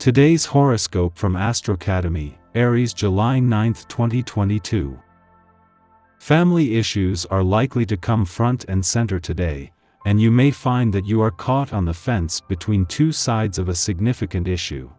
Today's horoscope from Astrocademy, Aries, July 9, 2022. Family issues are likely to come front and center today, and you may find that you are caught on the fence between two sides of a significant issue.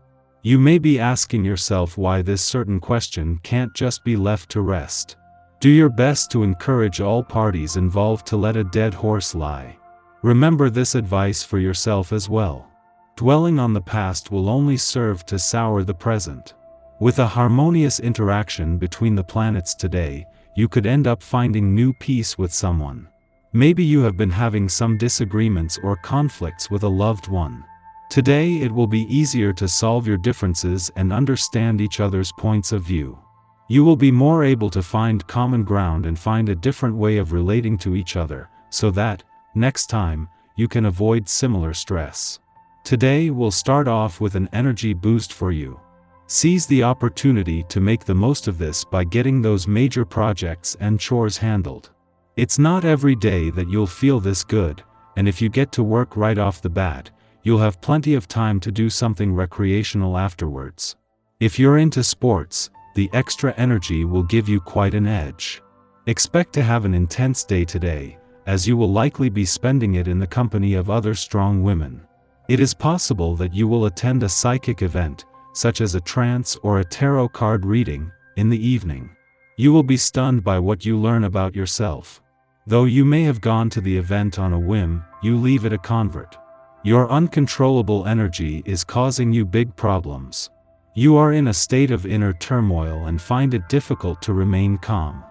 You may be asking yourself why this certain question can't just be left to rest. Do your best to encourage all parties involved to let a dead horse lie. Remember this advice for yourself as well. Dwelling on the past will only serve to sour the present. With a harmonious interaction between the planets today, you could end up finding new peace with someone. Maybe you have been having some disagreements or conflicts with a loved one. Today it will be easier to solve your differences and understand each other's points of view. You will be more able to find common ground and find a different way of relating to each other, so that, next time, you can avoid similar stress. Today will start off with an energy boost for you. Seize the opportunity to make the most of this by getting those major projects and chores handled. It's not every day that you'll feel this good, and if you get to work right off the bat, you'll have plenty of time to do something recreational afterwards. If you're into sports, the extra energy will give you quite an edge. Expect to have an intense day today, as you will likely be spending it in the company of other strong women. It is possible that you will attend a psychic event, such as a trance or a tarot card reading, in the evening. You will be stunned by what you learn about yourself. Though you may have gone to the event on a whim, you leave it a convert. Your uncontrollable energy is causing you big problems. You are in a state of inner turmoil and find it difficult to remain calm.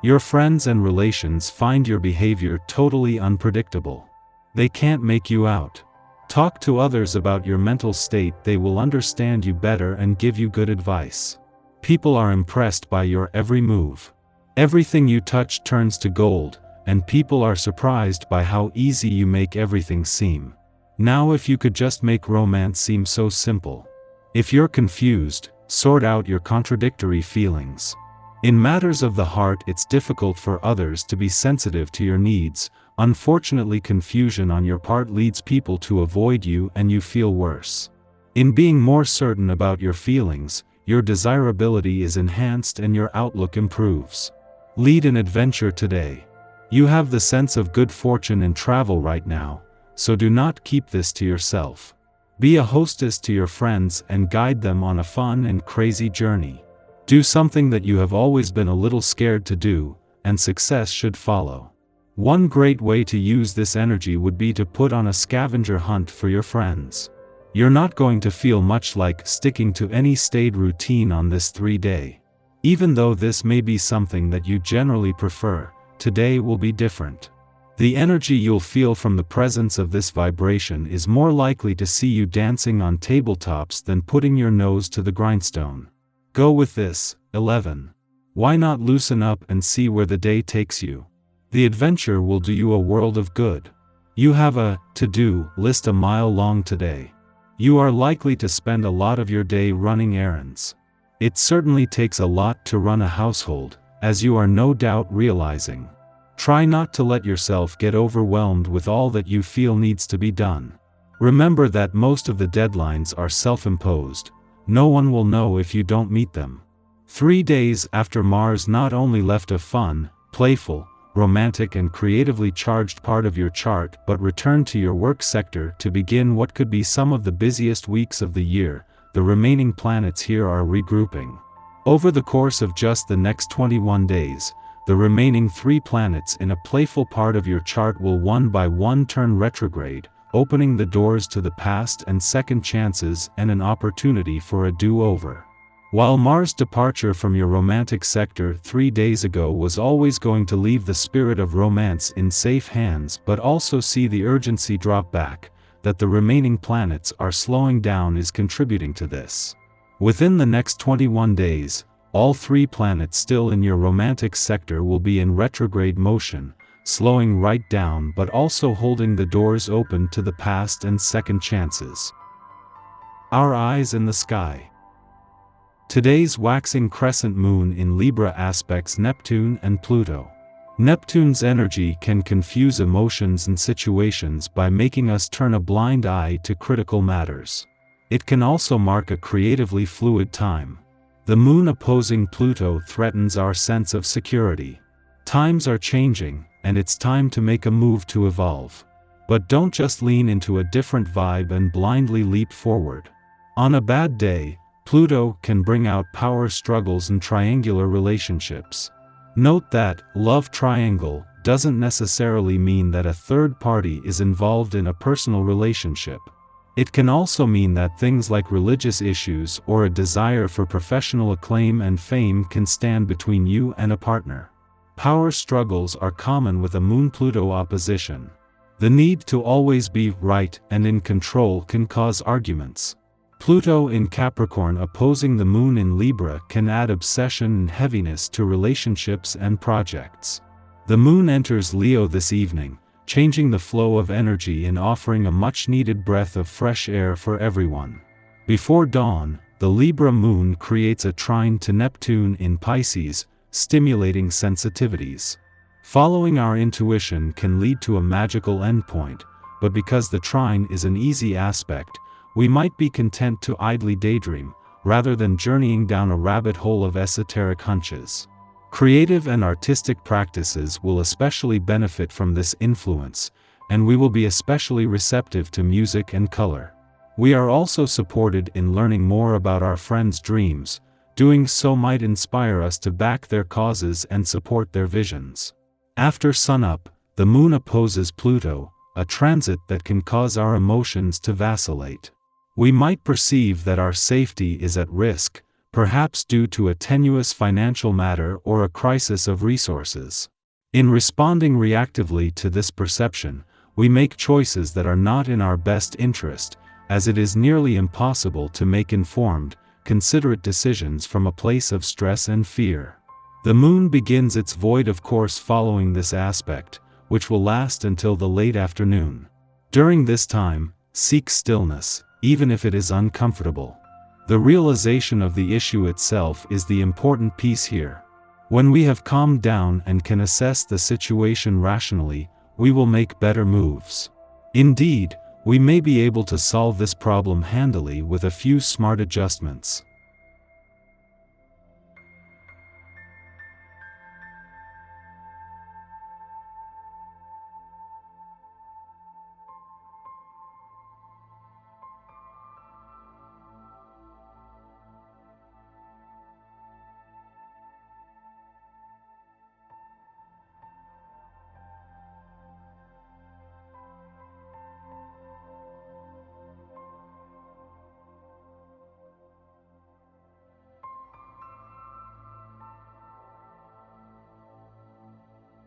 Your friends and relations find your behavior totally unpredictable. They can't make you out. Talk to others about your mental state, they will understand you better and give you good advice. People are impressed by your every move. Everything you touch turns to gold, and people are surprised by how easy you make everything seem. Now if you could just make romance seem so simple. If you're confused, sort out your contradictory feelings. In matters of the heart, it's difficult for others to be sensitive to your needs. Unfortunately, confusion on your part leads people to avoid you and you feel worse. In being more certain about your feelings, your desirability is enhanced and your outlook improves. Lead an adventure today. You have the sense of good fortune and travel right now, so do not keep this to yourself. Be a hostess to your friends and guide them on a fun and crazy journey. Do something that you have always been a little scared to do, and success should follow. One great way to use this energy would be to put on a scavenger hunt for your friends. You're not going to feel much like sticking to any staid routine on this 3-day. Even though this may be something that you generally prefer, today will be different. The energy you'll feel from the presence of this vibration is more likely to see you dancing on tabletops than putting your nose to the grindstone. Go with this. 11. Why not loosen up and see where the day takes you? The adventure will do you a world of good. You have a to-do list a mile long today. You are likely to spend a lot of your day running errands. It certainly takes a lot to run a household, as you are no doubt realizing. Try not to let yourself get overwhelmed with all that you feel needs to be done. Remember that most of the deadlines are self-imposed. No one will know if you don't meet them. 3 days after Mars not only left a fun, playful, romantic and creatively charged part of your chart but returned to your work sector to begin what could be some of the busiest weeks of the year, the remaining planets here are regrouping. Over the course of just the next 21 days, the remaining 3 planets in a playful part of your chart will one by one turn retrograde, opening the doors to the past and second chances and an opportunity for a do-over. While Mars' departure from your romantic sector 3 days ago was always going to leave the spirit of romance in safe hands but also see the urgency drop back, that the remaining planets are slowing down is contributing to this. Within the next 21 days, all 3 planets still in your romantic sector will be in retrograde motion, slowing right down but also holding the doors open to the past and second chances. Our eyes in the sky. Today's waxing crescent moon in Libra aspects Neptune and Pluto. Neptune's energy can confuse emotions and situations by making us turn a blind eye to critical matters. It can also mark a creatively fluid time. The moon opposing Pluto threatens our sense of security. Times are changing, and it's time to make a move to evolve. But don't just lean into a different vibe and blindly leap forward. On a bad day, Pluto can bring out power struggles and triangular relationships. Note that love triangle doesn't necessarily mean that a third party is involved in a personal relationship. It can also mean that things like religious issues or a desire for professional acclaim and fame can stand between you and a partner. Power struggles are common with a Moon-Pluto opposition. The need to always be right and in control can cause arguments. Pluto in Capricorn opposing the Moon in Libra can add obsession and heaviness to relationships and projects. The Moon enters Leo this evening, changing the flow of energy and offering a much-needed breath of fresh air for everyone. Before dawn, the Libra Moon creates a trine to Neptune in Pisces, stimulating sensitivities. Following our intuition can lead to a magical endpoint, but because the trine is an easy aspect, we might be content to idly daydream, rather than journeying down a rabbit hole of esoteric hunches. Creative and artistic practices will especially benefit from this influence, and we will be especially receptive to music and color. We are also supported in learning more about our friends' dreams. Doing so might inspire us to back their causes and support their visions. After sunup, the Moon opposes Pluto, a transit that can cause our emotions to vacillate. We might perceive that our safety is at risk, perhaps due to a tenuous financial matter or a crisis of resources. In responding reactively to this perception, we make choices that are not in our best interest, as it is nearly impossible to make informed, considerate decisions from a place of stress and fear. The Moon begins its void of course following this aspect, which will last until the late afternoon. During this time, seek stillness, even if it is uncomfortable. The realization of the issue itself is the important piece here. When we have calmed down and can assess the situation rationally, we will make better moves. Indeed, we may be able to solve this problem handily with a few smart adjustments.